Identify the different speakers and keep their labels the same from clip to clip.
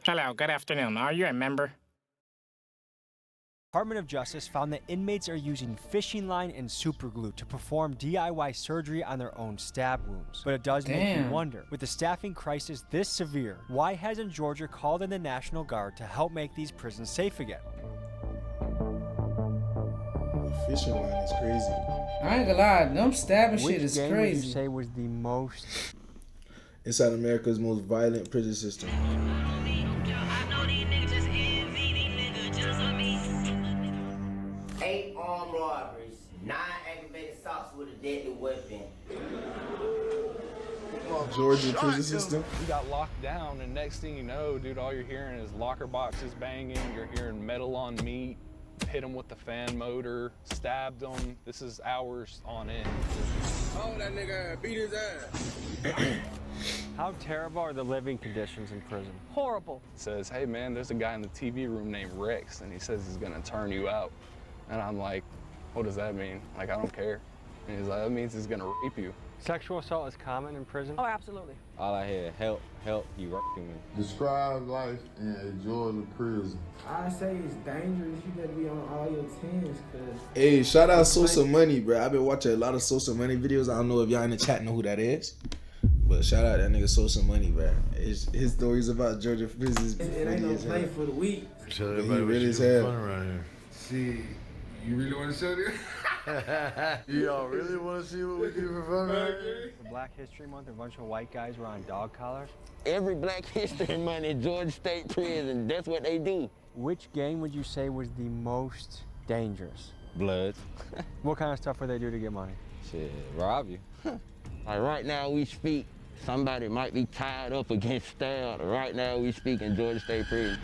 Speaker 1: Hello, good afternoon. Are you a member?
Speaker 2: Department of Justice found that inmates are using fishing line and superglue to perform DIY surgery on their own stab wounds. But it does make you wonder, with the staffing crisis this severe, why hasn't Georgia called in the National Guard to help make these prisons safe again?
Speaker 3: Fishing line is crazy.
Speaker 4: I ain't gonna lie, them stabbing shit is
Speaker 2: Which game
Speaker 4: crazy.
Speaker 2: would you say was the most...
Speaker 3: Inside America's most violent prison system.
Speaker 5: 8 armed robberies, 9 aggravated assaults with a deadly weapon.
Speaker 3: Georgia prison system.
Speaker 6: We got locked down, and next thing you know, dude, all you're hearing is locker boxes banging. You're hearing metal on meat. Hit him with the fan motor, stabbed him. This is hours on end.
Speaker 7: Oh, that nigga beat his ass.
Speaker 2: How terrible are the living conditions in prison?
Speaker 8: Horrible.
Speaker 6: Says, hey man, there's a guy in the TV room named Rex, and he says he's gonna turn you out. And I'm like, what does that mean? Like, I don't care. And he's like, that means he's gonna rape you.
Speaker 2: Sexual assault is common in prison?
Speaker 8: Oh, absolutely.
Speaker 9: All I hear, help, you working me.
Speaker 7: Describe life in a Georgia prison.
Speaker 10: I say it's dangerous. You better be on all your tens, cause.
Speaker 3: Hey, shout out Sosa Money, bro. I've been watching a lot of Sosa Money videos. I don't know if y'all in the chat know who that is, but shout out that nigga Sosa Money, bro. His stories about Georgia prisons.
Speaker 10: It ain't no play for the week.
Speaker 7: Tell
Speaker 3: everybody what you do
Speaker 7: fun around here. See, you really want to show this? Y'all really want to see what we do for fun around here?
Speaker 2: For Black History Month, a bunch of white guys were on dog collars.
Speaker 5: Every Black History Month in Georgia State Prison, that's what they do.
Speaker 2: Which gang would you say was the most dangerous?
Speaker 9: Bloods.
Speaker 2: What kind of stuff would they do to get money?
Speaker 9: Shit, rob you.
Speaker 5: Like right now we speak, somebody might be tied up against stabbed. Right now we speak in Georgia State Prison.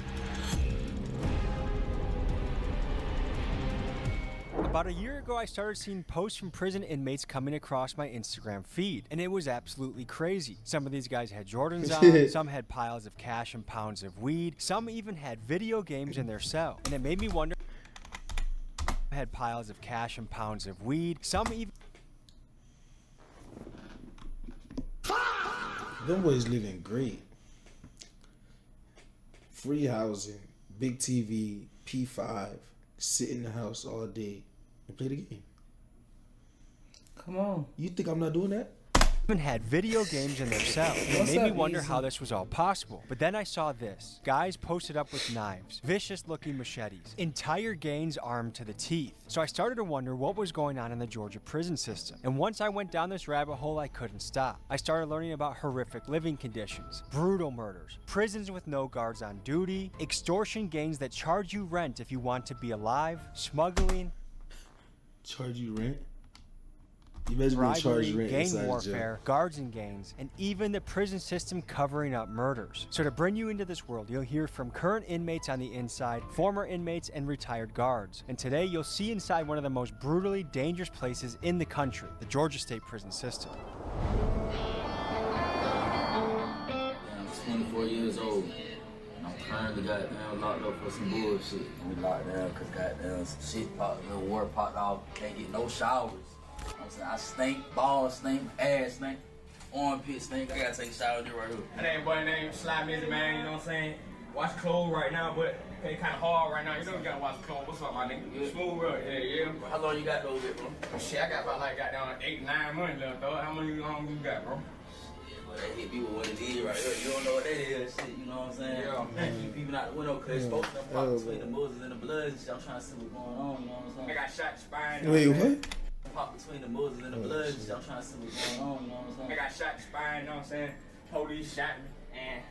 Speaker 2: About a year ago, I started seeing posts from prison inmates coming across my Instagram feed, and it was absolutely crazy. Some of these guys had Jordans on, some had piles of cash and pounds of weed, some even had video games in their cell. And it made me wonder, had piles of cash and pounds of weed, some even...
Speaker 3: Them boys living great. Free housing, big TV, P5, sit in the house all day and play the game.
Speaker 4: Come on.
Speaker 3: You think I'm not doing that?
Speaker 2: even had video games in their cell. It made me wonder how this was all possible. But then I saw this. Guys posted up with knives, vicious looking machetes, entire gangs armed to the teeth. So I started to wonder what was going on in the Georgia prison system. And once I went down this rabbit hole, I couldn't stop. I started learning about horrific living conditions, brutal murders, prisons with no guards on duty, extortion gangs that charge you rent if you want to be alive, smuggling,
Speaker 3: charge you rent? You basically charge rent,
Speaker 2: gang warfare, guards and gangs, and even the prison system covering up murders. So to bring you into this world, you'll hear from current inmates on the inside, former inmates, and retired guards. And today you'll see inside one of the most brutally dangerous places in the country, the Georgia State prison system.
Speaker 11: I'm 24 years old. I'm currently goddamn locked up for some bullshit. We locked down because goddamn some shit popped, little war popped off. Can't get no showers. You know what I'm saying? I stink, balls stink, ass stink, armpit stink. I gotta take a shower right here.
Speaker 12: That ain't boy name Slide Busy, man, you know what I'm saying? Watch clothes right now, but it's kind of hard right now. You know you gotta watch clothes. What's up, my nigga? Yeah. Smooth real, yeah.
Speaker 11: How long you got those with, bro?
Speaker 12: Shit, I got about like goddamn 8, 9 months left, though. How long you got, bro?
Speaker 11: But that hit me with what it is right here. You don't know what that is, shit, you know what I'm saying?
Speaker 12: Yeah.
Speaker 11: Keep peeping out the window because it's supposed to pop between the muzzles and the blood and shit. I'm trying to see what's going on, you know what I'm saying?
Speaker 12: I got shot in the spine.
Speaker 3: Wait, what?
Speaker 11: Pop between the muzzles and the blood and shit. I'm trying to see what's going on, you know what I'm saying?
Speaker 12: I got shot in the spine, you know what I'm saying? Police shot me, and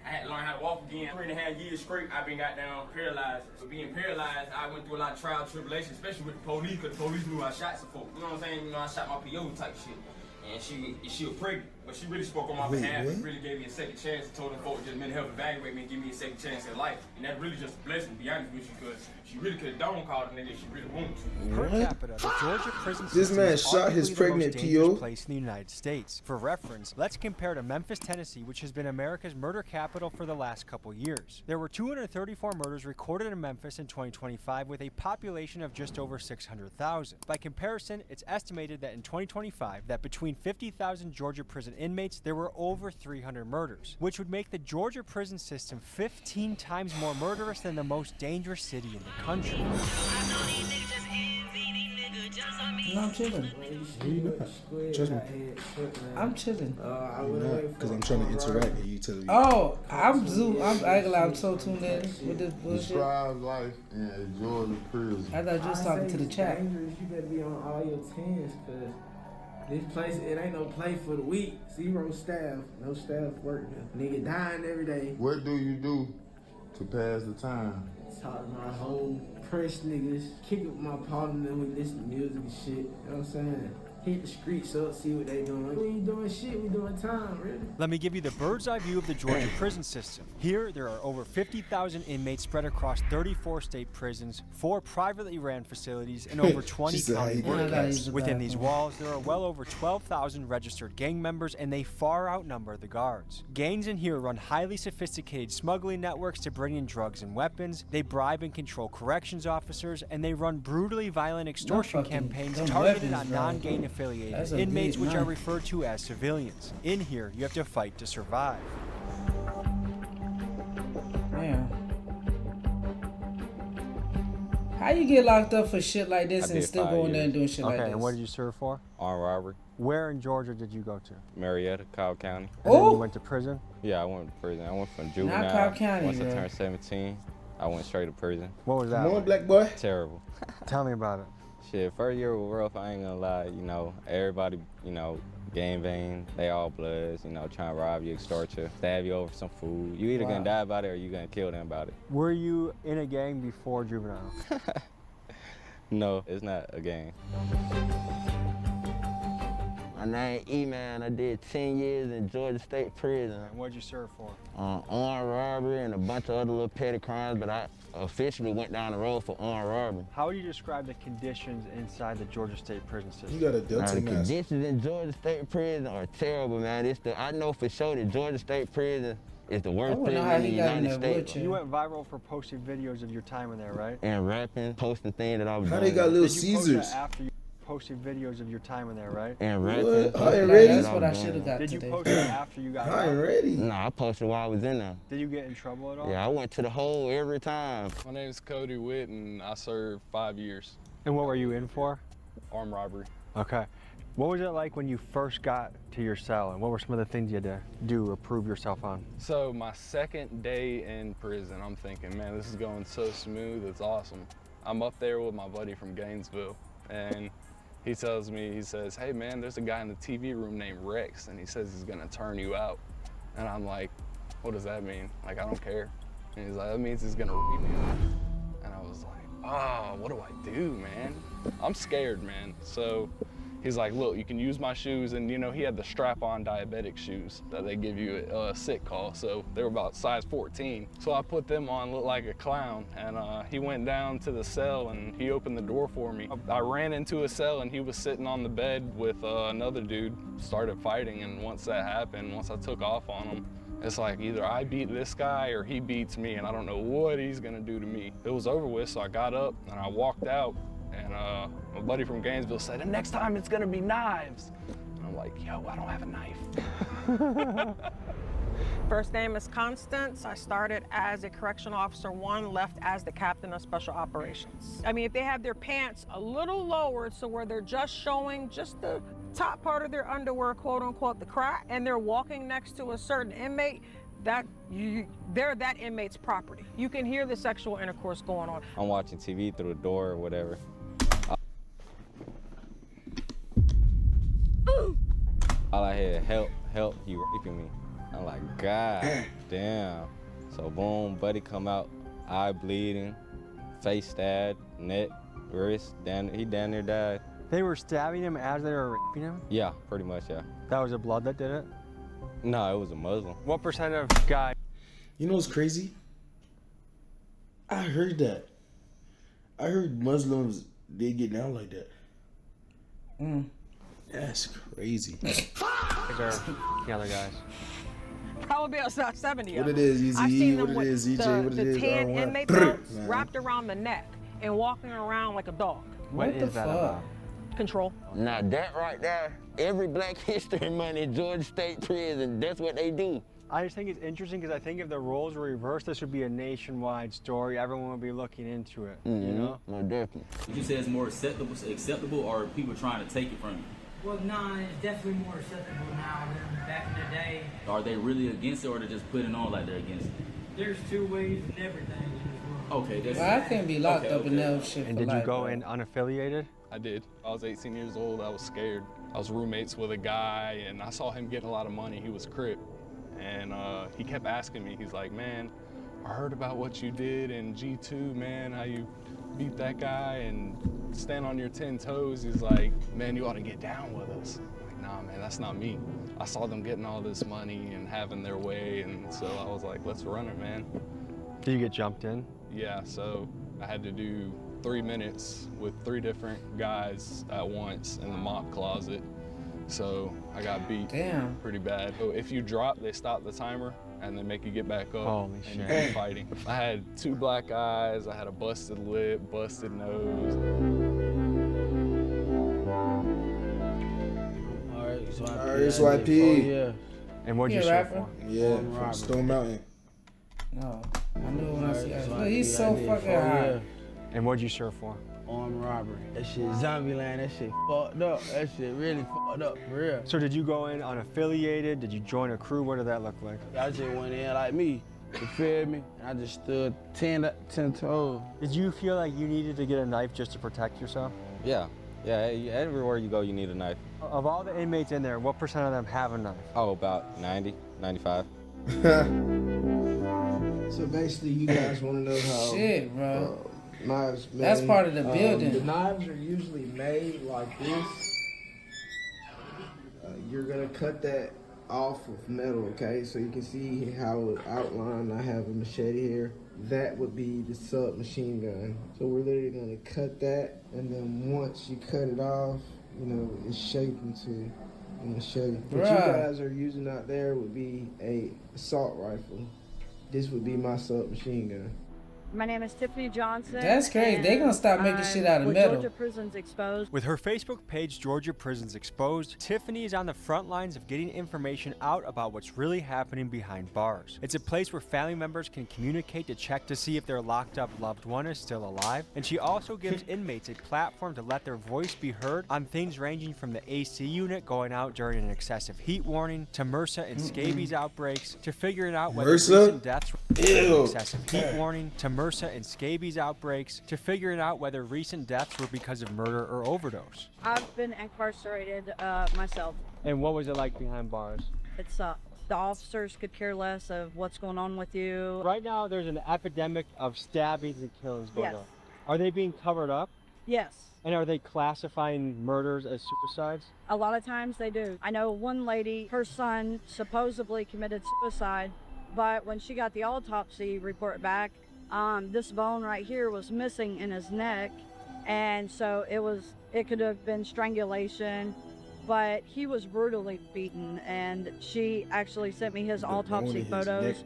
Speaker 12: I had to learn how to walk again. 3.5 years straight, I've been goddamn paralyzed. For being paralyzed, I went through a lot of trial and tribulation, especially with the police, because the police knew I shot some folks. You know what I'm saying? You know, I shot my PO type shit. And she was pregnant, but she really spoke on my behalf and really gave me a second chance and told them folks just mental health evaluate me and give me a second chance in life. And that really just a blessing, to be honest with you, because she really could have don't call the nigga if she really wanted to.
Speaker 2: Per capita, the Georgia prison
Speaker 3: This
Speaker 2: system
Speaker 3: man
Speaker 2: is
Speaker 3: shot his
Speaker 2: arguably the
Speaker 3: pregnant
Speaker 2: most dangerous
Speaker 3: PO.
Speaker 2: place in the United States. For reference, let's compare to Memphis, Tennessee, which has been America's murder capital for the last couple years. There were 234 murders recorded in Memphis in 2025 with a population of just over 600,000. By comparison, it's estimated that in 2025 that between 50,000 Georgia prison inmates, there were over 300 murders, which would make the Georgia prison system 15 times more murderous than the most dangerous city in the country.
Speaker 4: No, I'm chilling.
Speaker 3: Trust me.
Speaker 4: I'm chilling.
Speaker 3: Because I'm trying to interact and you telling me.
Speaker 4: Oh, I'm so tuned in with this bullshit.
Speaker 7: Describe life in Georgia prison.
Speaker 4: I thought you was talking to the chat.
Speaker 10: Dangerous. You better be on all your tens, cause this place, it ain't no place for the weak. 0 staff, no staff working. Nigga dying every day.
Speaker 7: What do you do to pass the time?
Speaker 10: Talk to my whole press niggas, kick it with my partner, we listen to music and shit. You know what I'm saying? Hit the streets up, see what they doing. We ain't doing shit, we doing time, really.
Speaker 2: Let me give you the bird's eye view of the Georgia prison system. Here, there are over 50,000 inmates spread across 34 state prisons, 4 privately ran facilities, and over 20 county workplaces. Within these walls, there are well over 12,000 registered gang members, and they far outnumber the guards. Gangs in here run highly sophisticated smuggling networks to bring in drugs and weapons. They bribe and control corrections officers, and they run brutally violent extortion campaigns targeted on non-gang affiliated inmates, which are referred to as civilians. In here, you have to fight to survive.
Speaker 4: Man. How you get locked up for shit like this and still going there and doing shit like this?
Speaker 2: Okay, and what did you serve for?
Speaker 9: Armed robbery.
Speaker 2: Where in Georgia did you go to?
Speaker 9: Marietta, Cobb County.
Speaker 2: And then you went to prison?
Speaker 9: Yeah, I went to prison. I went from juvenile.
Speaker 4: Not Cobb County,
Speaker 9: Once
Speaker 4: bro.
Speaker 9: I turned 17, I went straight to prison.
Speaker 2: What was that?
Speaker 3: Come on, black boy.
Speaker 9: Terrible.
Speaker 2: Tell me about it.
Speaker 9: Shit, first year was rough, I ain't gonna lie. You know, everybody, you know, gang bang, they all bloods, you know, trying to rob you, extort you, stab you over some food. You either gonna die about it or you gonna kill them about it.
Speaker 2: Were you in a gang before juvenile?
Speaker 9: No, it's not a gang.
Speaker 5: My name E-Man. I did 10 years in Georgia State Prison.
Speaker 2: What'd you serve for?
Speaker 5: Armed robbery and a bunch of other little petty crimes, but I officially went down the road for armed robbery.
Speaker 2: How would you describe the conditions inside the Georgia State prison system?
Speaker 3: You got a Delta
Speaker 5: The
Speaker 3: mask.
Speaker 5: conditions in Georgia State Prison are terrible, man. I know for sure that Georgia State Prison is the worst prison in the United States.
Speaker 2: You went viral for posting videos of your time in there, right?
Speaker 5: And rapping, posting things that I was doing.
Speaker 3: How they got Little
Speaker 2: Did you post that
Speaker 3: Caesars?
Speaker 2: after you posted videos of your time in there, right?
Speaker 5: And rapping.
Speaker 3: What? I ain't ready.
Speaker 4: That's what I should have got
Speaker 2: Did you
Speaker 4: today.
Speaker 2: post it after you got
Speaker 3: I ain't
Speaker 2: out?
Speaker 3: ready.
Speaker 5: Nah, I posted while I was in there.
Speaker 2: Did you get in trouble at all?
Speaker 5: Yeah, I went to the hole every time.
Speaker 6: My name is Cody Witt, and I served 5 years.
Speaker 2: And what were you in for?
Speaker 6: Armed robbery.
Speaker 2: Okay. What was it like when you first got to your cell, and what were some of the things you had to do or prove yourself on?
Speaker 6: So my second day in prison, I'm thinking, man, this is going so smooth, it's awesome. I'm up there with my buddy from Gainesville, and he tells me, he says, hey man, there's a guy in the TV room named Rex, and he says he's gonna turn you out. And I'm like, what does that mean? Like, I don't care. And he's like, that means he's gonna rape you. And I was like, oh, what do I do, man? I'm scared, man. So he's like, look, you can use my shoes. And you know, he had the strap-on diabetic shoes that they give you at a sick call. So they were about size 14. So I put them on, looked like a clown. And he went down to the cell and he opened the door for me. I ran into a cell and he was sitting on the bed with another dude, started fighting. And once that happened, once I took off on him, it's like either I beat this guy or he beats me, and I don't know what he's gonna do to me. It was over with, so I got up and I walked out, and my buddy from Gainesville said, and next time it's gonna be knives. And I'm like, yo, I don't have a knife.
Speaker 8: First name is Constance. I started as a correctional officer 1, left as the captain of special operations. I mean, if they have their pants a little lowered so where they're just showing just the top part of their underwear, quote unquote, the crack, and they're walking next to a certain inmate, they're that inmate's property. You can hear the sexual intercourse going on.
Speaker 9: I'm watching TV through the door or whatever. All I hear, help, you raping me. I'm like, God damn. So boom, buddy come out, eye bleeding, face stabbed, neck, wrist, he down there died.
Speaker 2: They were stabbing him as they were raping him?
Speaker 9: Yeah, pretty much, yeah.
Speaker 2: That was the blood that did it?
Speaker 9: No, it was a Muslim.
Speaker 2: What percent of guys?
Speaker 3: You know what's crazy? I heard that. I heard Muslims, they get down like that. That's crazy.
Speaker 2: The other guys.
Speaker 8: Probably about 70
Speaker 3: What
Speaker 8: of
Speaker 3: it
Speaker 8: them.
Speaker 3: is, Easy
Speaker 8: I've
Speaker 3: E,
Speaker 8: seen
Speaker 3: what
Speaker 8: them
Speaker 3: it
Speaker 8: with
Speaker 3: is, EJ, what it
Speaker 8: the
Speaker 3: is,
Speaker 8: tan
Speaker 3: R1.
Speaker 8: inmate belts
Speaker 3: Man.
Speaker 8: wrapped around the neck and walking around like a dog.
Speaker 2: What is that about?
Speaker 8: control.
Speaker 5: Now that right there, every Black History Month in Georgia State Prison, that's what they do.
Speaker 2: I just think it's interesting because I think if the roles were reversed, this would be a nationwide story. Everyone would be looking into it, you know?
Speaker 5: No, definitely.
Speaker 11: Would you say it's more acceptable or are people trying to take it from you?
Speaker 10: Well, nah, it's definitely more acceptable now than back in the day.
Speaker 11: Are they really against it or they're just putting on like they're against it?
Speaker 10: There's two ways in everything in this world.
Speaker 11: Okay, that's
Speaker 4: Well, I can't be locked up in that shit.
Speaker 2: And did you go in unaffiliated?
Speaker 6: I did. I was 18 years old. I was scared. I was roommates with a guy, and I saw him getting a lot of money. He was Crip. And he kept asking me, he's like, man, I heard about what you did in G2, man, how you beat that guy and stand on your 10 toes. He's like, man, you ought to get down with us. I'm like, nah, man, that's not me. I saw them getting all this money and having their way, and so I was like, let's run it, man.
Speaker 2: Did you get jumped in?
Speaker 6: Yeah, so I had to do 3 minutes with 3 different guys at once in the mop closet. So I got beat pretty bad. So if you drop, they stop the timer and they make you get back up.
Speaker 2: Holy
Speaker 6: and you keep fighting. I had 2 black eyes, I had a busted lip, busted nose.
Speaker 3: RSYP.
Speaker 10: Yeah.
Speaker 2: And what'd you serve for?
Speaker 3: Yeah, from Stone Mountain.
Speaker 4: No, I knew when I see that. Look, he's so fucking high.
Speaker 2: And what'd you serve for?
Speaker 10: Armed robbery. That shit Zombieland, that shit fucked up. That shit really fucked up, for real.
Speaker 2: So did you go in unaffiliated? Did you join a crew? What did that look like?
Speaker 10: I just went in like me, you feel me? I just stood 10 toes.
Speaker 2: Did you feel like you needed to get a knife just to protect yourself?
Speaker 9: Yeah, everywhere you go, you need a knife.
Speaker 2: Of all the inmates in there, what % of them have a knife?
Speaker 9: Oh, about 90, 95.
Speaker 10: So basically, you guys want to know how...
Speaker 4: Shit, bro.
Speaker 10: Knives made.
Speaker 4: That's part of the building.
Speaker 10: The knives are usually made like this. You're gonna cut that off of metal, okay? So you can see how it outlined. I have a machete here. That would be the submachine gun. So we're literally gonna cut that, and then once you cut it off, you know, it's shaped into a machete. What you guys are using out there would be a assault rifle. This would be my submachine gun.
Speaker 13: My name is Tiffany Johnson.
Speaker 4: That's crazy. They gonna stop making shit out of metal.
Speaker 13: Georgia Prisons Exposed.
Speaker 2: With her Facebook page, Georgia Prisons Exposed, Tiffany is on the front lines of getting information out about what's really happening behind bars. It's a place where family members can communicate to check to see if their locked up loved one is still alive. And she also gives inmates a platform to let their voice be heard on things ranging from the AC unit going out during an excessive heat warning, to MRSA and scabies outbreaks, to figuring out whether recent deaths were excessive heat warning, to MRSA and scabies outbreaks, to figuring out whether recent deaths were because of murder or overdose.
Speaker 13: I've been incarcerated myself.
Speaker 2: And what was it like behind bars?
Speaker 13: It sucked. The officers could care less of what's going on with you.
Speaker 2: Right now, there's an epidemic of stabbings and killings going on. Are they being covered up?
Speaker 13: Yes.
Speaker 2: And are they classifying murders as suicides?
Speaker 13: A lot of times they do. I know one lady, her son supposedly committed suicide, but when she got the autopsy report back, this bone right here was missing in his neck, and so it could have been strangulation, but he was brutally beaten, and she actually sent me his autopsy photos.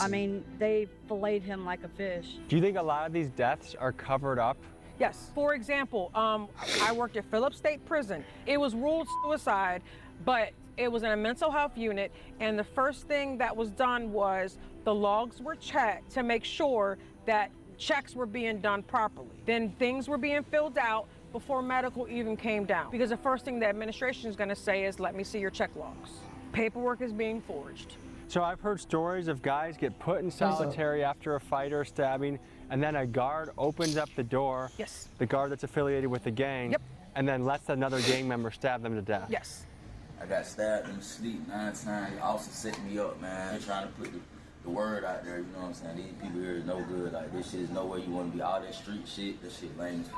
Speaker 13: I mean, they filleted him like a fish.
Speaker 2: Do you think a lot of these deaths are covered up?
Speaker 8: Yes. For example, I worked at Phillips State Prison. It was ruled suicide, but it was in a mental health unit, and the first thing that was done was the logs were checked to make sure that checks were being done properly. Then things were being filled out before medical even came down. Because the first thing the administration is gonna say is, let me see your check logs. Paperwork is being forged.
Speaker 2: So I've heard stories of guys get put in solitary after a fight or stabbing, and then a guard opens up the door.
Speaker 8: Yes.
Speaker 2: The guard that's affiliated with the gang. Yep. And then lets another gang member stab them to death.
Speaker 8: Yes.
Speaker 11: I got stabbed in the sleep 9 times. Also set me up, man. They're trying to put the word out there, you know what I'm saying? These people here is no good. Like, this shit is nowhere you want to be. All that street shit, this shit lame as f***.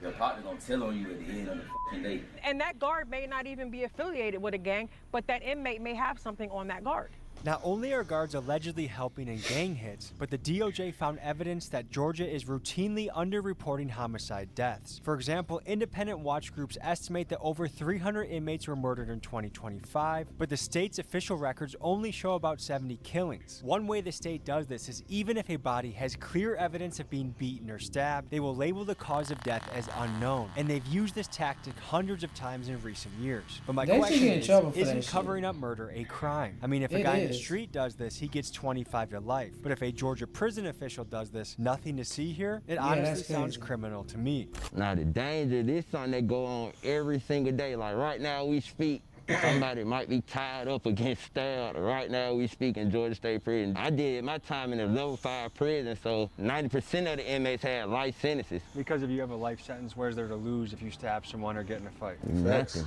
Speaker 11: Your partner gonna tell on you at the end of the fucking day.
Speaker 8: And that guard may not even be affiliated with a gang, but that inmate may have something on that guard.
Speaker 2: Not only are guards allegedly helping in gang hits, but the DOJ found evidence that Georgia is routinely underreporting homicide deaths. For example, independent watch groups estimate that over 300 inmates were murdered in 2025, but the state's official records only show about 70 killings. One way the state does this is even if a body has clear evidence of being beaten or stabbed, they will label the cause of death as unknown, and they've used this tactic hundreds of times in recent years. But my question is, isn't covering up murder a crime? I mean, if a guy in the street does this, he gets 25 to life. But if a Georgia prison official does this, nothing to see here? It honestly sounds criminal to me.
Speaker 5: Now the danger, this is something that go on every single day. Like right now we speak, somebody might be tied up against stabbed. Right now we speak in Georgia State Prison. I did my time in a level 5 prison, so 90% of the inmates had life sentences.
Speaker 2: Because if you have a life sentence, where's there to lose if you stab someone or get in a fight?
Speaker 5: Nothing.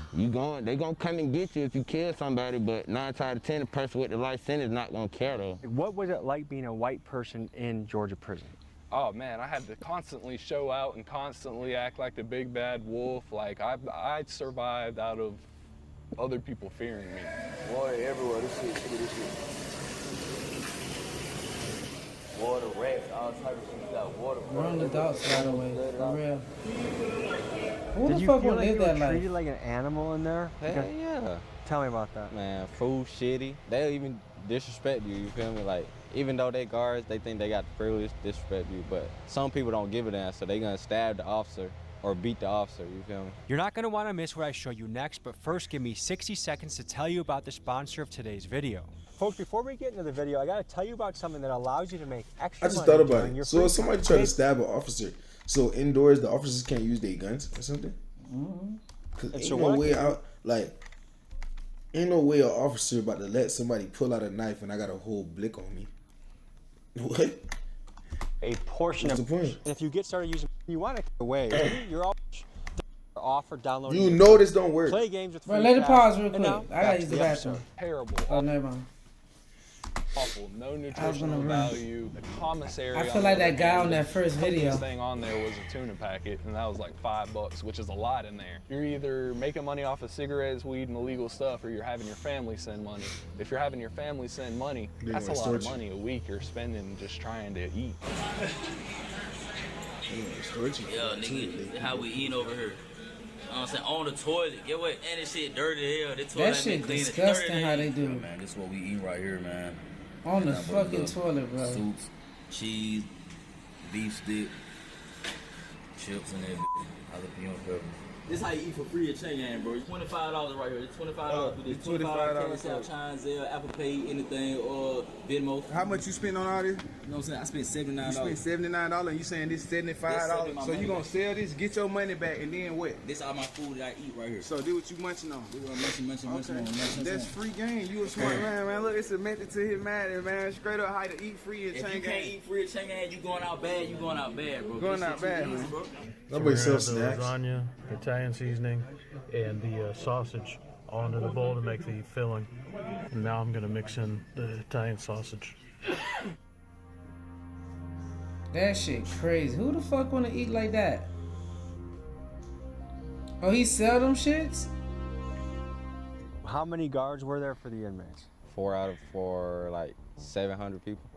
Speaker 5: They gonna come and get you if you kill somebody, but 9 times out of 10, the person with the life sentence not gonna care though.
Speaker 2: What was it like being a white person in Georgia prison?
Speaker 6: Oh man, I had to constantly show out and constantly act like the big bad wolf. Like I survived out of other people fearing me.
Speaker 11: Water everywhere. This shit, look at this shit. Water, rats, all types of shit. You got water.
Speaker 4: Run the dogs right away. For real. Who
Speaker 2: Did
Speaker 4: the
Speaker 2: you
Speaker 4: fuck
Speaker 2: feel
Speaker 4: would
Speaker 2: like
Speaker 4: live
Speaker 2: you were
Speaker 4: that life?
Speaker 2: treated like an animal in there?
Speaker 9: Hell yeah.
Speaker 2: Tell me about that.
Speaker 9: Man, food shitty. They'll even disrespect you, you feel me? Like, even though they guards, they think they got the privilege to disrespect you, but some people don't give a damn, so they gonna stab the officer or beat the officer, you feel me?
Speaker 2: You're not gonna wanna miss what I show you next, but first give me 60 seconds to tell you about the sponsor of today's video. Folks, before we get into the video, I gotta tell you about something that allows you to make extra money.
Speaker 3: I just thought about
Speaker 2: during your
Speaker 3: it. So if
Speaker 2: free
Speaker 3: somebody
Speaker 2: time.
Speaker 3: try to stab an officer, so indoors the officers can't use their guns or something? Cause ain't no way out, like, ain't no way an officer about to let somebody pull out a knife and I got a whole blick on me. What?
Speaker 2: A portion
Speaker 3: What's
Speaker 2: of
Speaker 3: the point?
Speaker 2: if you get started using, you want to get away. You're all off for downloading.
Speaker 3: You know this don't work.
Speaker 2: Play games with
Speaker 4: Bro,
Speaker 2: free
Speaker 4: let it
Speaker 2: cash.
Speaker 4: pause real
Speaker 2: And
Speaker 4: quick.
Speaker 2: now,
Speaker 4: I
Speaker 2: back
Speaker 4: gotta
Speaker 2: to
Speaker 4: use the
Speaker 2: the
Speaker 4: bathroom.
Speaker 2: episode.
Speaker 6: Terrible.
Speaker 4: Oh, never mind.
Speaker 6: Awful. No
Speaker 4: gonna
Speaker 6: nutritional
Speaker 4: run.
Speaker 6: value. The commissary.
Speaker 4: I feel like that guy on that first
Speaker 6: the
Speaker 4: video.
Speaker 6: healthiest thing on there was a tuna packet, and that was like $5, which is a lot in there. You're either making money off of cigarettes, weed, and illegal stuff, or you're having your family send money. If you're having your family send money, that's a lot of money a week you're spending just trying to eat.
Speaker 11: Yeah, nigga, how we eating over here. You know what I'm saying? On the toilet. Get what? And this shit dirty as hell. The toilet
Speaker 4: That shit disgusting how they do.
Speaker 11: Yeah, man, this is what we eat right here, man.
Speaker 4: On the fucking toilet, bro.
Speaker 11: Soups, cheese, beef stick, chips, and everything. Jalapeno pepper. This how you eat for free at Cheyenne, bro. $25 right here. It's $25 for this. $25 Cash App, Chime, Zelle, Apple Pay, anything, or Venmo.
Speaker 14: How much you spend on all this?
Speaker 11: You know what I'm saying? I spent $79.
Speaker 14: You spent $79 and you saying this $75. So you gonna sell this, get your money back, and then what?
Speaker 11: This all my food that I eat right here.
Speaker 14: So this what you munching on?
Speaker 11: This what I'm munching on.
Speaker 14: That's free game. You a smart man. Look, it's a method to his madness, man. Straight up how to eat free at
Speaker 11: If you can't eat free at Cheyenne, you going out bad. You going out bad, bro.
Speaker 14: Going out bad, man.
Speaker 3: Nobody
Speaker 15: So
Speaker 3: sells
Speaker 15: we're gonna
Speaker 3: snacks.
Speaker 15: have the lasagna, Italian seasoning, and the sausage all into the bowl to make the filling. And now I'm gonna mix in the Italian sausage.
Speaker 4: That shit crazy. Who the fuck wanna eat like that? Oh, he sell them shits?
Speaker 2: How many guards were there for the inmates?
Speaker 9: 4 out of 4, like 700 people.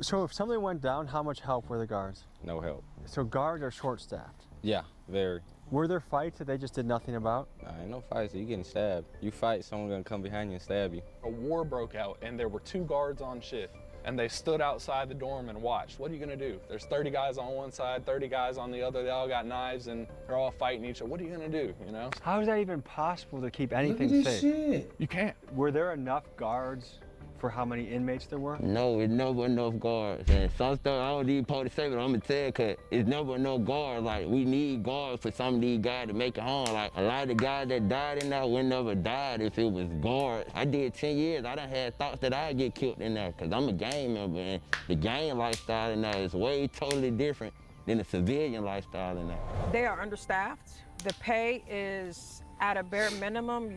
Speaker 2: So if something went down, how much help were the guards?
Speaker 9: No help.
Speaker 2: So guards are short-staffed.
Speaker 9: Yeah, very.
Speaker 2: Were there fights that they just did nothing about?
Speaker 9: Ain't no fights. You getting stabbed. You fight, someone gonna come behind you and stab you.
Speaker 6: A war broke out, and there were 2 guards on shift, and they stood outside the dorm and watched. What are you gonna do? There's 30 guys on one side, 30 guys on the other. They all got knives, and they're all fighting each other. What are you gonna do? You know?
Speaker 2: How is that even possible to keep anything
Speaker 4: Look at this
Speaker 2: safe?
Speaker 4: shit.
Speaker 6: You can't.
Speaker 2: Were there enough guards for how many inmates there were?
Speaker 5: No, it's never enough guards. And some stuff I don't even supposed to say, but I'm gonna tell you, cause it's never enough guards. Like, we need guards for some of these guys to make it home. Like, a lot of the guys that died in there would never died if it was guards. I did 10 years. I done had thoughts that I'd get killed in there, cause I'm a gang member, and the gang lifestyle in there is way totally different than the civilian lifestyle in there.
Speaker 8: They are understaffed. The pay is at a bare minimum.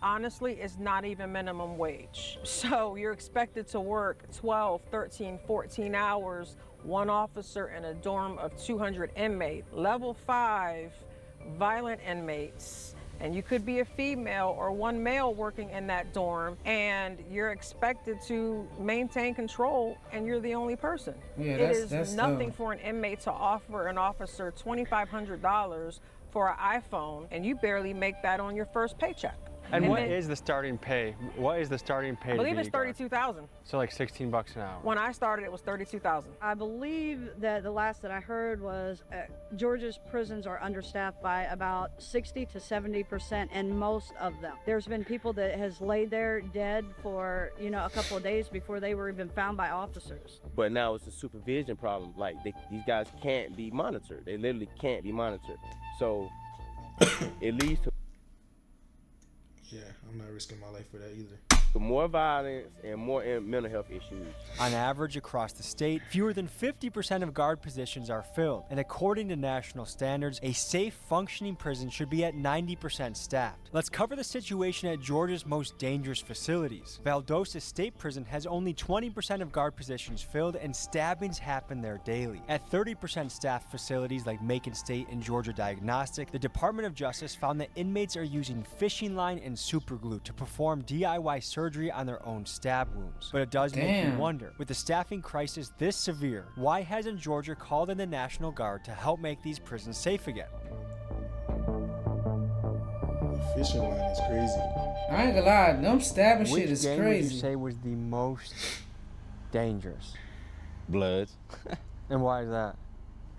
Speaker 8: Honestly, it's not even minimum wage. So you're expected to work 12, 13, 14 hours, one officer in a dorm of 200 inmates. Level 5 violent inmates And you could be a female or one male working in that dorm, and you're expected to maintain control, and you're the only person.
Speaker 4: Yeah,
Speaker 8: It
Speaker 4: that's
Speaker 8: is nothing
Speaker 4: tough.
Speaker 8: for an inmate to offer an officer $2,500 for an iPhone, and you barely make that on your first paycheck.
Speaker 2: And what is the starting pay? What is the starting pay?
Speaker 8: I believe it's $32,000.
Speaker 2: So like 16 bucks an hour.
Speaker 8: When I started, it was $32,000.
Speaker 13: I believe that the last that I heard was Georgia's prisons are understaffed by about 60 to 70%, and most of them. There's been people that has laid there dead for, you know, a couple of days before they were even found by officers.
Speaker 16: But now it's a supervision problem. Like these guys can't be monitored. They literally can't be monitored. So it leads to
Speaker 3: I'm not risking my life for that either.
Speaker 16: more violence and more mental health issues.
Speaker 2: On average, across the state, fewer than 50% of guard positions are filled. And according to national standards, a safe, functioning prison should be at 90% staffed. Let's cover the situation at Georgia's most dangerous facilities. Valdosta State Prison has only 20% of guard positions filled, and stabbings happen there daily. At 30% staffed facilities like Macon State and Georgia Diagnostic, the Department of Justice found that inmates are using fishing line and superglue to perform DIY surgery on their own stab wounds. But it does make you wonder, with the staffing crisis this severe, why hasn't Georgia called in the National Guard to help make these prisons safe again?
Speaker 3: The fishing line is crazy.
Speaker 4: I ain't gonna lie, them stabbing
Speaker 2: Which
Speaker 4: shit is
Speaker 2: gang
Speaker 4: crazy.
Speaker 2: would you say was the most dangerous?
Speaker 9: Bloods.
Speaker 2: And why is that?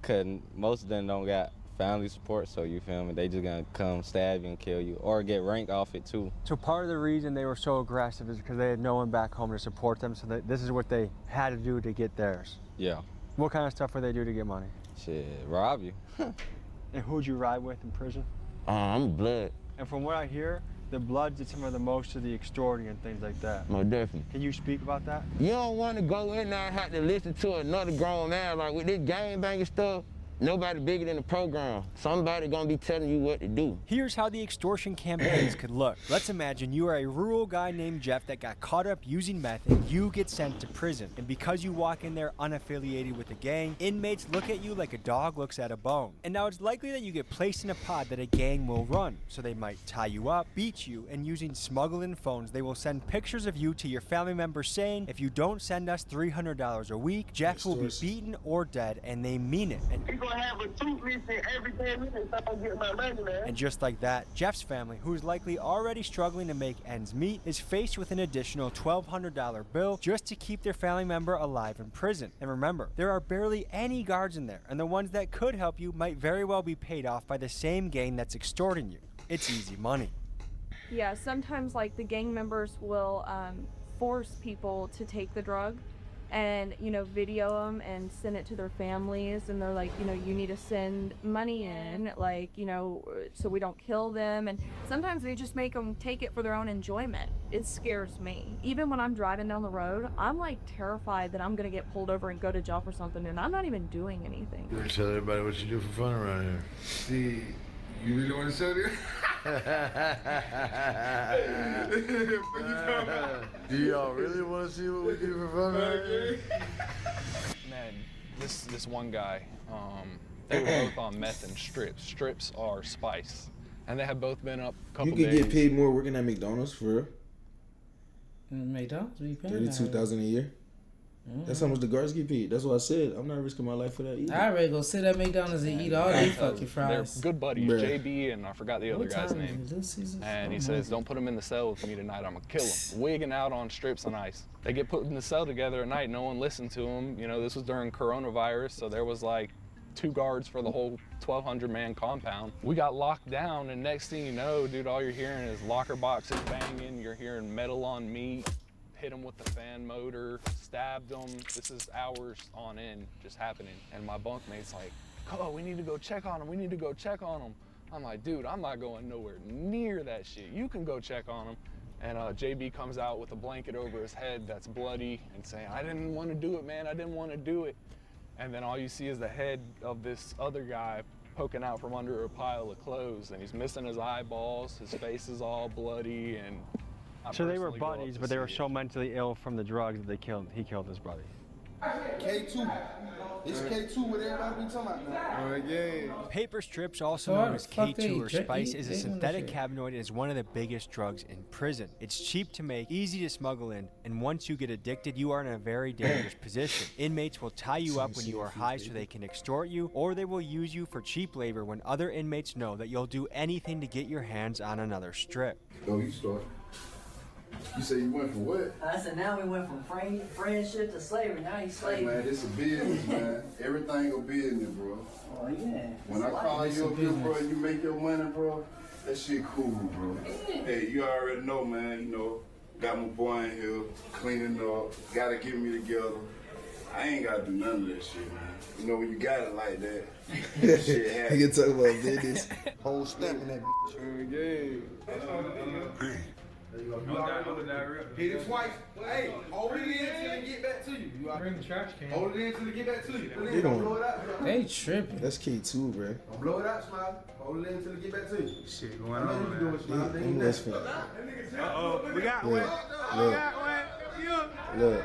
Speaker 9: Cause most of them don't got family support, so you feel me? They just gonna come stab you and kill you, or get rank off it too.
Speaker 2: So part of the reason they were so aggressive is because they had no one back home to support them, so this is what they had to do to get theirs.
Speaker 9: Yeah.
Speaker 2: What kind of stuff would they do to get money?
Speaker 9: Shit, rob you.
Speaker 2: And who'd you ride with in prison?
Speaker 5: I'm Blood.
Speaker 2: And from what I hear, the Bloods did some of the most of the extorting and things like that.
Speaker 5: Most definitely.
Speaker 2: Can you speak about that?
Speaker 5: You don't want to go in there and have to listen to another grown man. Like with this gangbanging stuff, nobody bigger than the program. Somebody gonna be telling you what to do.
Speaker 2: Here's how the extortion campaigns could look. Let's imagine you are a rural guy named Jeff that got caught up using meth, and you get sent to prison. And because you walk in there unaffiliated with the gang, inmates look at you like a dog looks at a bone. And now it's likely that you get placed in a pod that a gang will run. So they might tie you up, beat you, and using smuggling phones, they will send pictures of you to your family members saying, if you don't send us $300 a week, Jeff will be beaten or dead, and they mean it.
Speaker 17: Have a tooth missing every 10 minutes so I don't get my money, man.
Speaker 2: And just like that, Jeff's family, who is likely already struggling to make ends meet, is faced with an additional $1,200 bill just to keep their family member alive in prison. And remember, there are barely any guards in there, and the ones that could help you might very well be paid off by the same gang that's extorting you. It's easy money.
Speaker 18: Yeah, sometimes like the gang members will force people to take the drug, and video them and send it to their families, and they're like, you need to send money in, like, so we don't kill them. And sometimes they just make them take it for their own enjoyment. It scares me. Even when I'm driving down the road, I'm like terrified that I'm gonna get pulled over and go to jail for something, and I'm not even doing anything.
Speaker 7: You tell everybody what you do for fun around here. See, you really want to show this? Do y'all really want to see what we do for fun around here?
Speaker 6: Man, this one guy, they were both on meth and strips. Strips are spice, and they have both been up a couple
Speaker 3: You could
Speaker 6: days.
Speaker 3: get paid more working at McDonald's for real.
Speaker 4: McDonald's, we paying
Speaker 3: $32,000 a year. That's how much the guards get paid. That's what I said. I'm not risking my life for that either.
Speaker 4: I'd rather go sit at McDonald's and eat all they fucking
Speaker 6: They're
Speaker 4: fries.
Speaker 6: good buddies,
Speaker 3: Bruh.
Speaker 6: JB and I forgot the other
Speaker 4: What
Speaker 6: guy's
Speaker 4: time is
Speaker 6: name.
Speaker 4: it? Little Caesars?
Speaker 6: And he
Speaker 4: Oh,
Speaker 6: says,
Speaker 4: my.
Speaker 6: don't put them in the cell with me tonight, I'm gonna kill them. Wigging out on strips on ice. They get put in the cell together at night, no one listened to them. This was during coronavirus, so there was like 2 guards for the whole 1,200 man compound. We got locked down, and next thing you know, dude, all you're hearing is locker boxes banging, you're hearing metal on meat, hit them with the fan motor, stabbed them. This is hours on end just happening. And my bunkmate's like, oh, we need to go check on them. We need to go check on them. I'm like, dude, I'm not going nowhere near that shit. You can go check on them. And JB comes out with a blanket over his head that's bloody and saying, I didn't want to do it, man. I didn't want to do it. And then all you see is the head of this other guy poking out from under a pile of clothes, and he's missing his eyeballs. His face is all bloody, and
Speaker 2: So they were buddies, but they were so mentally ill from the drugs that he killed his brother.
Speaker 7: K2. It's K2 what everybody be talking about now. Oh, yeah.
Speaker 2: Paper strips, also
Speaker 4: So how
Speaker 2: known
Speaker 4: the
Speaker 2: as
Speaker 4: fuck they
Speaker 2: K2 or
Speaker 4: drink-
Speaker 2: spice,
Speaker 4: eat-
Speaker 2: is a
Speaker 4: they doing
Speaker 2: synthetic
Speaker 4: this shit?
Speaker 2: cannabinoid and is one of the biggest drugs in prison. It's cheap to make, easy to smuggle in, and once you get addicted, you are in a very dangerous position. Inmates will tie you up when you are high so they can extort you, or they will use you for cheap labor when other inmates know that you'll do anything to get your hands on another strip.
Speaker 7: Go, you start. You say you went from what?
Speaker 19: I said now we went from friendship to slavery. Now he's
Speaker 7: Hey,
Speaker 19: slave.
Speaker 7: man, this a business, man. Everything a business, bro.
Speaker 19: Oh yeah.
Speaker 7: When I call you up here, bro, and you make your money, bro, that shit cool, bro. Hey, you already know, man, you know, got my boy in here, cleaning up, gotta get me together. I ain't gotta do none of that shit, man. You know, when you got it like that, shit
Speaker 3: He
Speaker 7: happens.
Speaker 3: can talk about business.
Speaker 7: Whole step in that bitch. Hit it twice. Hey, hold it in till they get back to you. Bring the trash can. Hold it in till they get back to you. Put it
Speaker 3: They
Speaker 7: in, don't
Speaker 3: don't-
Speaker 7: blow it out.
Speaker 4: They tripping.
Speaker 3: That's K2, bro.
Speaker 7: Don't blow it out, Smiley. Hold it in till they get back to you. Shit going
Speaker 3: I know
Speaker 7: on,
Speaker 3: you
Speaker 7: man.
Speaker 3: doing Smiley. They ain't that's finna.
Speaker 7: Uh-oh, we got
Speaker 3: Look, look, look.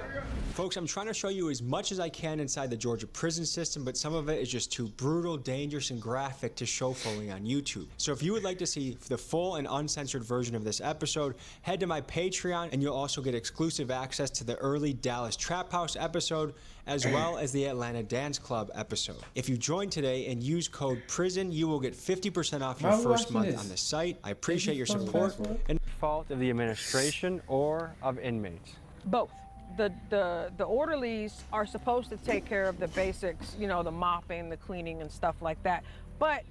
Speaker 2: Folks, I'm trying to show you as much as I can inside the Georgia prison system, but some of it is just too brutal, dangerous, and graphic to show fully on YouTube. So if you would like to see the full and uncensored version of this episode, head to my Patreon and you'll also get exclusive access to the early Dallas Trap House episode, as well as the Atlanta Dance Club episode. If you join today and use code PRISON, you will get 50% off your
Speaker 4: Why are we
Speaker 2: first
Speaker 4: watching
Speaker 2: month
Speaker 4: this?
Speaker 2: on the site. I appreciate your
Speaker 4: fucking
Speaker 2: support.
Speaker 4: password?
Speaker 2: And fault of the administration or of inmates?
Speaker 8: Both. The orderlies are supposed to take care of the basics, you know, the mopping, the cleaning and stuff like that. But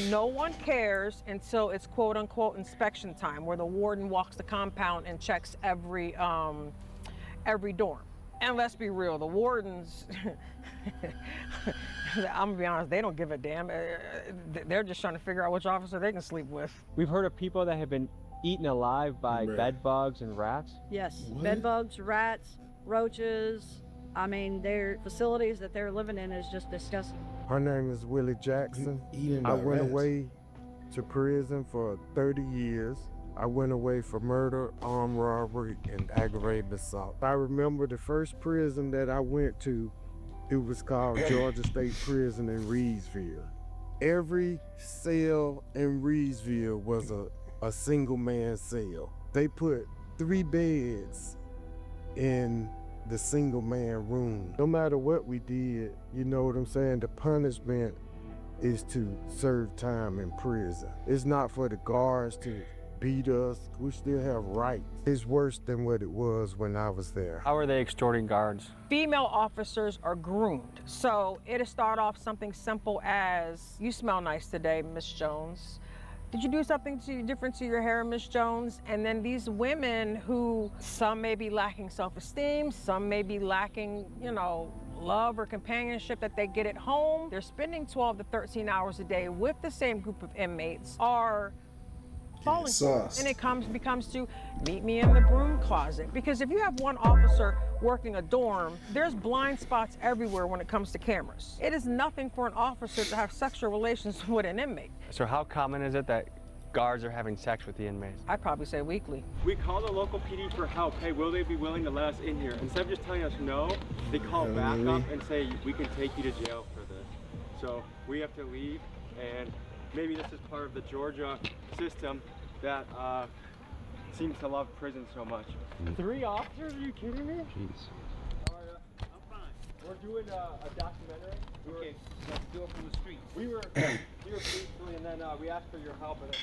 Speaker 8: no one cares until it's quote unquote inspection time, where the warden walks the compound and checks every dorm. And let's be real, the wardens, I'm gonna be honest, they don't give a damn. They're just trying to figure out which officer they can sleep with.
Speaker 2: We've heard of people that have been eaten alive by bed bugs and rats.
Speaker 13: Yes,
Speaker 2: What?
Speaker 13: bed bugs, rats, roaches. I mean, their facilities that they're living in is just disgusting.
Speaker 20: Her name is Willie Jackson.
Speaker 3: Eaten
Speaker 20: I
Speaker 3: by
Speaker 20: went
Speaker 3: rats.
Speaker 20: away to prison for 30 years. I went away for murder, armed robbery, and aggravated assault. I remember the first prison that I went to, it was called Georgia State Prison in Reedsville. Every cell in Reedsville was a single man cell. They put 3 beds in the single man room. No matter what we did, you know what I'm saying, the punishment is to serve time in prison. It's not for the guards to beat us. We still have rights. It's worse than what it was when I was there.
Speaker 2: How are they extorting guards?
Speaker 8: Female officers are groomed. So it'll start off something simple as, you smell nice today, Miss Jones. Did you do something different to your hair, Miss Jones? And then these women who, some may be lacking self-esteem, some may be lacking, you know, love or companionship that they get at home. They're spending 12 to 13 hours a day with the same group of inmates, are falling for it. And it becomes to meet me in the broom closet. Because if you have one officer working a dorm, there's blind spots everywhere when it comes to cameras. It is nothing for an officer to have sexual relations with an inmate.
Speaker 2: So how common is it that guards are having sex with the inmates?
Speaker 8: I'd probably say weekly.
Speaker 2: We call the local PD for help. Hey, will they be willing to let us in here? Instead of just telling us no, they call back up and say, we can take you to jail for this. So we have to leave, and maybe this is part of the Georgia system that seems to love prison so much. 3 officers? Are you kidding me?
Speaker 9: Jeez.
Speaker 2: We're doing a documentary.
Speaker 21: Okay, let's do it from the street.
Speaker 2: We were here briefly, and then we asked for your help, and then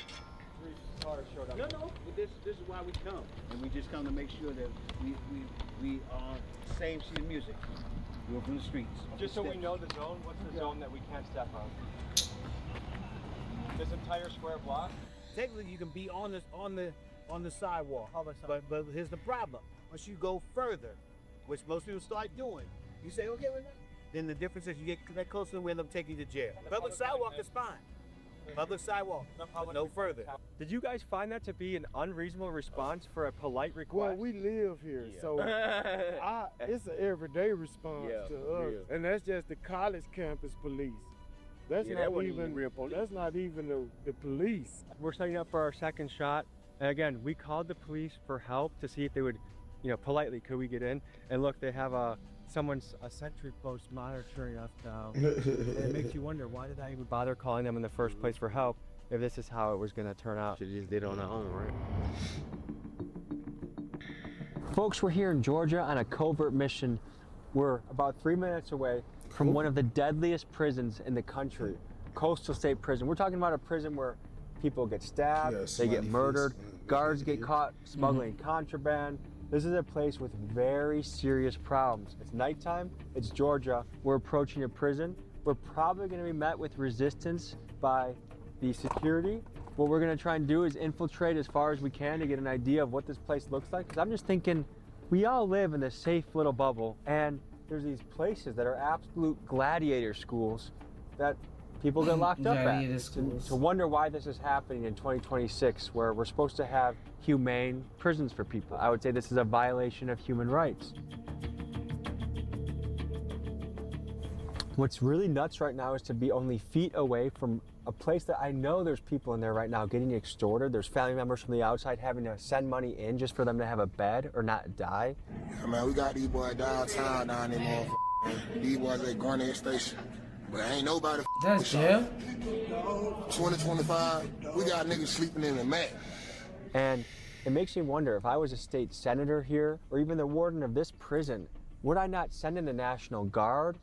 Speaker 2: 3 cars showed up.
Speaker 21: No. This is why we come, and we just come to make sure that we are same sheet of music. Do it from the streets.
Speaker 2: Just so we know the zone, what's the zone that we can't step on? This entire square block?
Speaker 21: Technically, you can be on the sidewalk. But here's the problem: once you go further, which most people start doing, you say, okay, we're not. Then the difference is you get that closer, and we end up taking you to jail. Public sidewalk is fine. Public sidewalk, but no further.
Speaker 2: Did you guys find that to be an unreasonable response for a polite request?
Speaker 20: Well, we live here, so it's an everyday response to us, and that's just the college campus police. That's not even real police. That's not even the police.
Speaker 2: We're setting up for our second shot. And again, we called the police for help to see if they would, politely, could we get in? And look, they have a someone's a sentry post monitoring us now. It makes you wonder, why did I even bother calling them in the first place for help if this is how it was going to turn out?
Speaker 16: Should just did it on our own, right?
Speaker 2: Folks, we're here in Georgia on a covert mission. We're about 3 minutes away from one of the deadliest prisons in the country, Coastal State Prison. We're talking about a prison where people get stabbed, they get murdered, guards get caught smuggling contraband. This is a place with very serious problems. It's nighttime, it's Georgia, we're approaching a prison. We're probably gonna be met with resistance by the security. What we're gonna try and do is infiltrate as far as we can to get an idea of what this place looks like. Because I'm just thinking, we all live in this safe little bubble, and there's these places that are absolute gladiator schools that people get locked up at. To wonder why this is happening in 2026, where we're supposed to have humane prisons for people. I would say this is a violation of human rights. What's really nuts right now is to be only feet away from a place that I know there's people in there right now getting extorted. There's family members from the outside having to send money in just for them to have a bed or not die.
Speaker 1: Yeah, man, we got these boys downtown down there, motherfucker. These boys at Garnett Station. But ain't nobody.
Speaker 4: That's jail.
Speaker 1: 2025, we got niggas sleeping in the mat.
Speaker 2: And it makes me wonder, if I was a state senator here, or even the warden of this prison, would I not send in the National Guard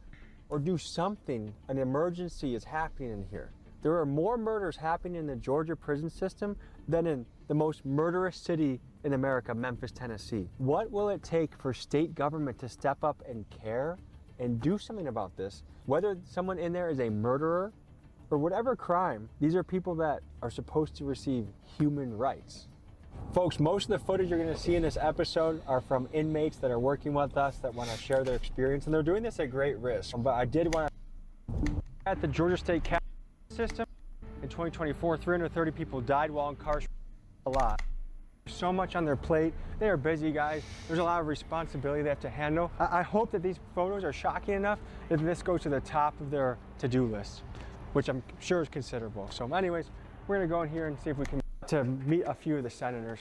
Speaker 2: or do something? An emergency is happening in here. There are more murders happening in the Georgia prison system than in the most murderous city in America, Memphis, Tennessee. What will it take for state government to step up and care and do something about this? Whether someone in there is a murderer or whatever crime, these are people that are supposed to receive human rights. Folks, most of the footage you're gonna see in this episode are from inmates that are working with us that wanna share their experience, and they're doing this at great risk. But I did wanna, at the Georgia State Capitol system, in 2024, 330 people died while incarcerated. A lot. So much on their plate. They are busy guys. There's a lot of responsibility they have to handle. I hope that these photos are shocking enough that this goes to the top of their to-do list, which I'm sure is considerable. So anyways, we're gonna go in here and see if we can meet a few of the senators.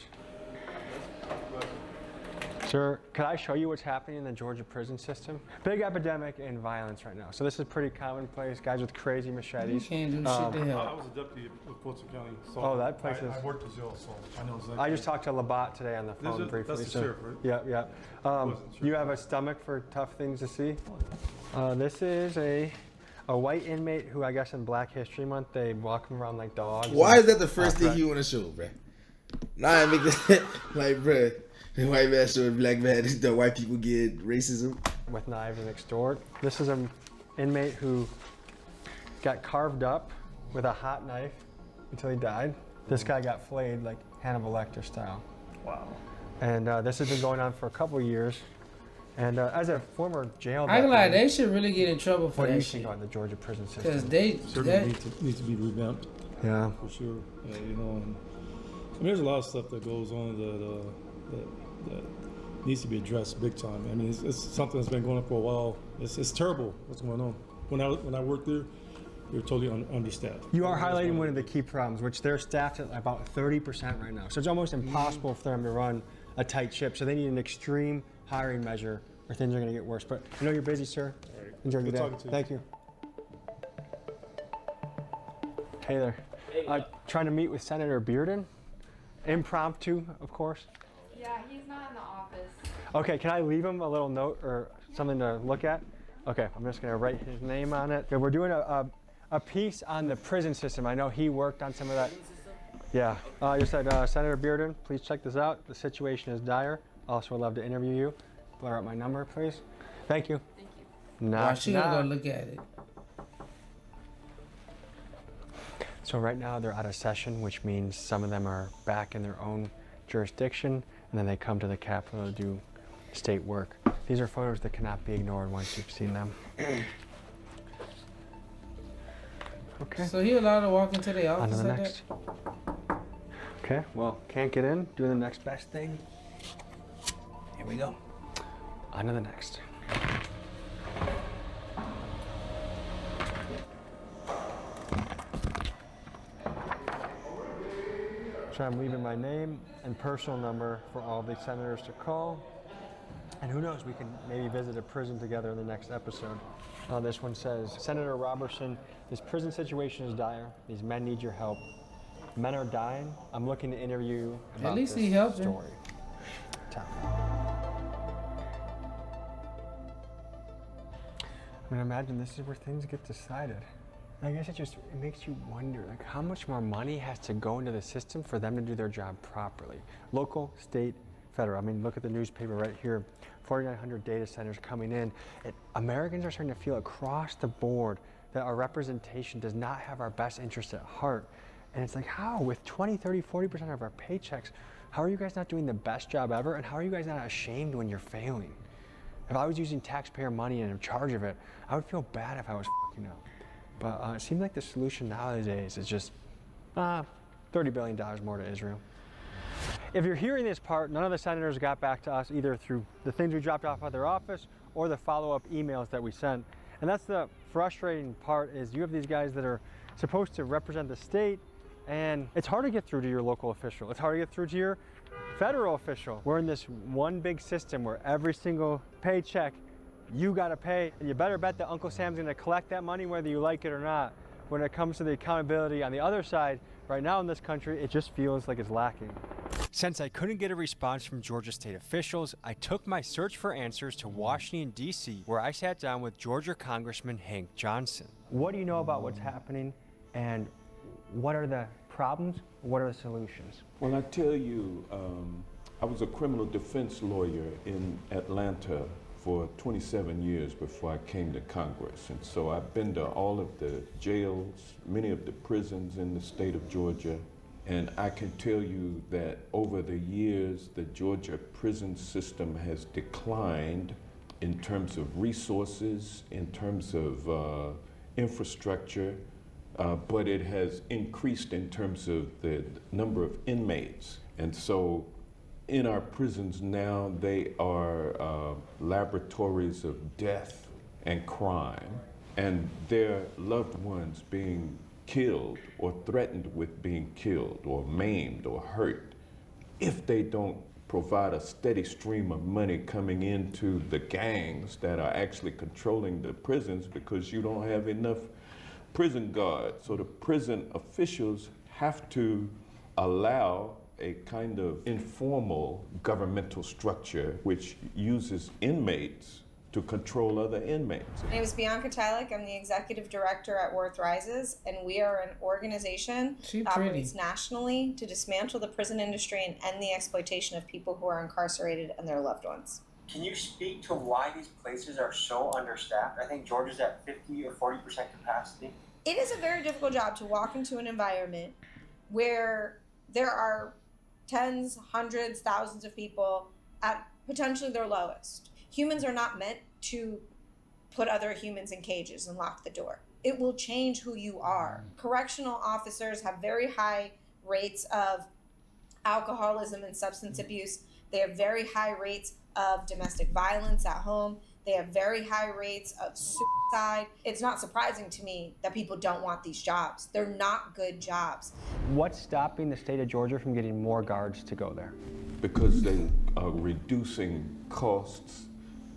Speaker 2: Sir, could I show you what's happening in the Georgia prison system? Big epidemic in violence right now. So this is pretty commonplace. Guys with crazy machetes.
Speaker 4: You can't do shit to help.
Speaker 22: I was a deputy with Fulton County. So
Speaker 2: oh, that place is.
Speaker 22: I worked as jail, so I know exactly.
Speaker 2: I just talked to Labat today on the phone briefly.
Speaker 22: That's the sheriff, right?
Speaker 2: Yeah, yeah. You have a stomach for tough things to see? This is a white inmate who, I guess in Black History Month, they walk him around like dogs.
Speaker 3: Why is that the first thing you want to show, bruh? Nah, I make it like, bruh. The white man showing black man, the white people get racism.
Speaker 2: With knives and extort. This is an inmate who got carved up with a hot knife until he died. This guy got flayed like Hannibal Lecter style. Wow. And this has been going on for a couple years. And as a former jail
Speaker 4: I ain't like they should really get in trouble for
Speaker 2: what
Speaker 4: that
Speaker 2: do you
Speaker 4: shit.
Speaker 2: think about the Georgia prison system?
Speaker 4: Because they
Speaker 22: certainly needs to be revamped.
Speaker 2: Yeah.
Speaker 22: For sure. You know, and there's a lot of stuff that goes on that needs to be addressed big time. I mean, it's something that's been going on for a while. It's terrible what's going on. When I worked there, we were totally understaffed.
Speaker 2: You are highlighting one of the key problems, which they're staffed at about 30% right now. So it's almost impossible for them to run a tight ship. So they need an extreme hiring measure or things are going to get worse. But I know you're busy, sir.
Speaker 22: All right.
Speaker 2: Enjoy your day. Thank you. Hey there. Trying to meet with Senator Bearden. Impromptu, of course.
Speaker 18: Yeah, he's not in the office.
Speaker 2: Okay, can I leave him a little note or something to look at? Okay, I'm just gonna write his name on it. Okay, we're doing a piece on the prison system. I know he worked on some of that. Yeah, you said, Senator Bearden, please check this out. The situation is dire. Also would love to interview you. Blur out my number, please. Thank you.
Speaker 4: Thank you. Why she gonna go look at it?
Speaker 2: So right now they're out of session, which means some of them are back in their own jurisdiction, and then they come to the Capitol to do state work. These are photos that cannot be ignored once you've seen them. Okay.
Speaker 4: So he allowed to walk into the
Speaker 2: On
Speaker 4: office
Speaker 2: to the
Speaker 4: like
Speaker 2: next.
Speaker 4: that?
Speaker 2: Okay, well, can't get in, doing the next best thing. Here we go. On to the next. So I'm leaving my name and personal number for all the senators to call. And who knows, we can maybe visit a prison together in the next episode. This one says, Senator Robertson, this prison situation is dire. These men need your help. Men are dying. I'm looking to interview about
Speaker 4: At least
Speaker 2: this
Speaker 4: he helped him.
Speaker 2: story. Tom. I mean, imagine this is where things get decided. I guess it makes you wonder, like, how much more money has to go into the system for them to do their job properly? Local, state, federal. I mean, look at the newspaper right here. 4,900 data centers coming in. Americans are starting to feel across the board that our representation does not have our best interests at heart. And it's like, how? With 20, 30, 40% of our paychecks, how are you guys not doing the best job ever? And how are you guys not ashamed when you're failing? If I was using taxpayer money and in charge of it, I would feel bad if I was fucking up. But it seems like the solution nowadays is just $30 billion more to Israel. If you're hearing this part, none of the senators got back to us either through the things we dropped off at their office or the follow-up emails that we sent. And that's the frustrating part, is you have these guys that are supposed to represent the state, and it's hard to get through to your local official. It's hard to get through to your federal official. We're in this one big system where every single paycheck you gotta pay, and you better bet that Uncle Sam's gonna collect that money whether you like it or not. When it comes to the accountability on the other side, right now in this country, it just feels like it's lacking. Since I couldn't get a response from Georgia state officials, I took my search for answers to Washington, D.C., where I sat down with Georgia Congressman Hank Johnson. What do you know about what's happening, and what are the problems? What are the solutions?
Speaker 10: Well, I tell you, I was a criminal defense lawyer in Atlanta for 27 years before I came to Congress. And so I've been to all of the jails, many of the prisons in the state of Georgia. And I can tell you that over the years, the Georgia prison system has declined in terms of resources, in terms of infrastructure, but it has increased in terms of the number of inmates. And so in our prisons now, they are laboratories of death and crime, and their loved ones being killed or threatened with being killed or maimed or hurt if they don't provide a steady stream of money coming into the gangs that are actually controlling the prisons, because you don't have enough prison guards. So the prison officials have to allow a kind of informal governmental structure which uses inmates to control other inmates.
Speaker 12: My name is Bianca Tylik. I'm the executive director at Worth Rises, and we are an organization that operates nationally to dismantle the prison industry and end the exploitation of people who are incarcerated and their loved ones.
Speaker 23: Can you speak to why these places are so understaffed? I think Georgia's at 50 or 40% capacity.
Speaker 12: It is a very difficult job to walk into an environment where there are tens, hundreds, thousands of people at potentially their lowest. Humans are not meant to put other humans in cages and lock the door. It will change who you are. Correctional officers have very high rates of alcoholism and substance abuse. They have very high rates of domestic violence at home. They have very high rates of suicide. It's not surprising to me that people don't want these jobs. They're not good jobs.
Speaker 2: What's stopping the state of Georgia from getting more guards to go there?
Speaker 10: Because they are reducing costs,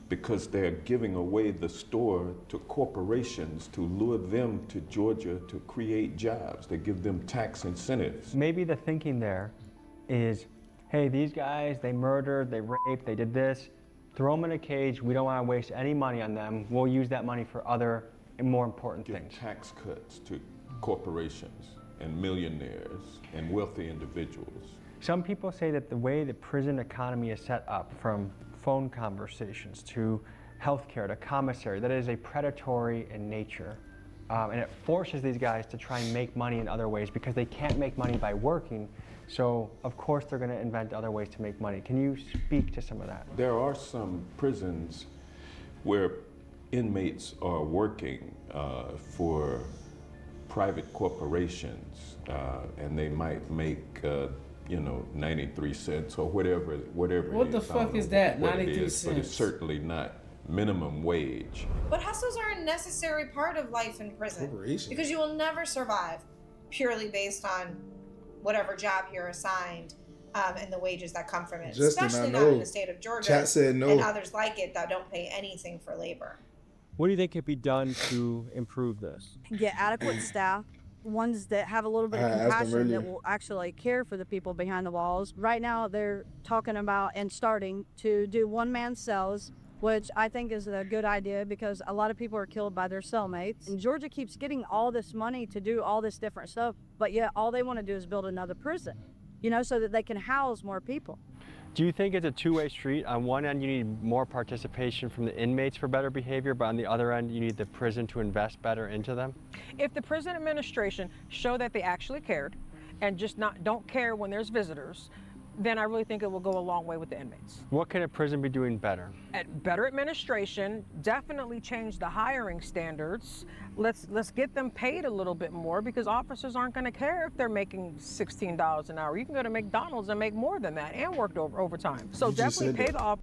Speaker 10: because they're giving away the store to corporations to lure them to Georgia to create jobs. They give them tax incentives.
Speaker 2: Maybe the thinking there is, hey, these guys, they murdered, they raped, they did this. Throw them in a cage. We don't want to waste any money on them. We'll use that money for other and more important things.
Speaker 10: Tax cuts to corporations and millionaires and wealthy individuals.
Speaker 2: Some people say that the way the prison economy is set up, from phone conversations to healthcare to commissary, that it is a predatory in nature. And it forces these guys to try and make money in other ways because they can't make money by working. So, of course, they're going to invent other ways to make money. Can you speak to some of that?
Speaker 10: There are some prisons where inmates are working for private corporations, and they might make, 93 cents or whatever.
Speaker 4: What the fuck is that? 93 cents.
Speaker 10: But it's certainly not minimum wage.
Speaker 12: But hustles are a necessary part of life in prison because you will never survive purely based on whatever job you're assigned. and the wages that come from it,
Speaker 3: Justin,
Speaker 12: especially
Speaker 3: I
Speaker 12: not
Speaker 3: know.
Speaker 12: in the state of Georgia
Speaker 3: Chat said no.
Speaker 12: and others like it that don't pay anything for labor.
Speaker 2: What do you think could be done to improve this?
Speaker 13: Get adequate staff, ones that have a little bit of
Speaker 3: I asked them
Speaker 13: compassion that
Speaker 3: earlier.
Speaker 13: will actually care for the people behind the walls. Right now, they're talking about and starting to do one-man cells, which I think is a good idea because a lot of people are killed by their cellmates. And Georgia keeps getting all this money to do all this different stuff, but yet all they want to do is build another prison, you know, so that they can house more people.
Speaker 2: Do you think it's a two-way street? On one end, you need more participation from the inmates for better behavior, but on the other end, you need the prison to invest better into them?
Speaker 8: If the prison administration show that they actually cared and just don't care when there's visitors, then I really think it will go a long way with the inmates.
Speaker 2: What can a prison be doing better?
Speaker 8: At better administration, definitely change the hiring standards. Let's get them paid a little bit more because officers aren't going to care if they're making $16 an hour. You can go to McDonald's and make more than that and work overtime. So definitely pay the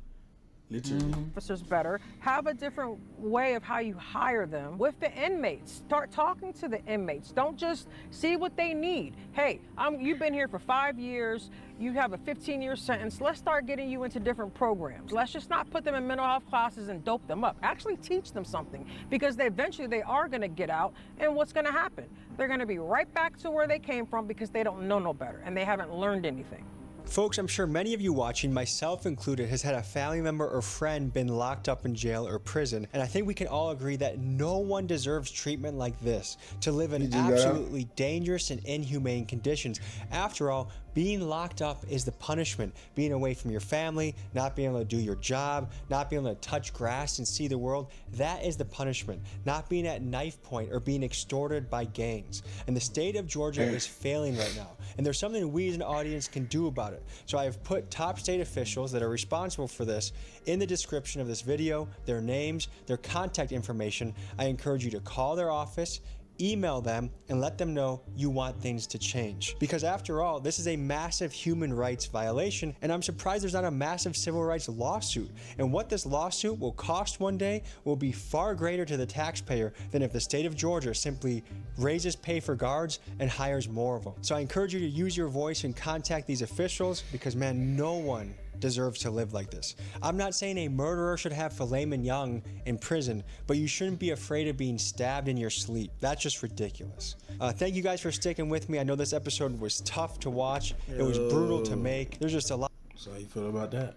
Speaker 8: officers better. Have a different way of how you hire them with the inmates. Start talking to the inmates. Don't just see what they need. Hey, you've been here for 5 years. You have a 15-year sentence. Let's start getting you into different programs. Let's just not put them in mental health classes and dope them up. Actually teach them something because eventually they are going to get out, and what's going to happen? They're going to be right back to where they came from because they don't know no better and they haven't learned anything.
Speaker 2: Folks, I'm sure many of you watching, myself included, has had a family member or friend been locked up in jail or prison, and I think we can all agree that no one deserves treatment like this, to live in absolutely dangerous and inhumane conditions. After all, being locked up is the punishment. Being away from your family, not being able to do your job, not being able to touch grass and see the world, that is the punishment. Not being at knife point or being extorted by gangs. And the state of Georgia is failing right now. And there's something we as an audience can do about it. So I have put top state officials that are responsible for this in the description of this video, their names, their contact information. I encourage you to call their office, email them, and let them know you want things to change. Because after all, this is a massive human rights violation, and I'm surprised there's not a massive civil rights lawsuit. And what this lawsuit will cost one day will be far greater to the taxpayer than if the state of Georgia simply raises pay for guards and hires more of them. So I encourage you to use your voice and contact these officials because, man, no one deserves to live like this. I'm not saying a murderer should have filet mignon in prison, but you shouldn't be afraid of being stabbed in your sleep. That's just ridiculous. Thank you guys for sticking with me. I know this episode was tough to watch. It was brutal to make. There's just a lot.
Speaker 3: So how you feel about that?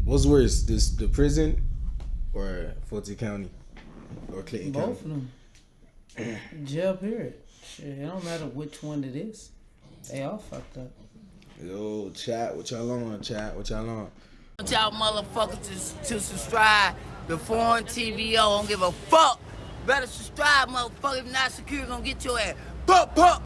Speaker 3: What's worse, the prison or Fulton County or Clayton County?
Speaker 4: Both of them. Jail period. Shit, it don't matter which one it is. They all fucked up.
Speaker 3: Yo, chat, what y'all on? Chat, what y'all on?
Speaker 11: Want y'all motherfuckers to subscribe to Foreign TVO. Don't give a fuck. Better subscribe, motherfucker. If not, security gonna get your ass. Pop, pop.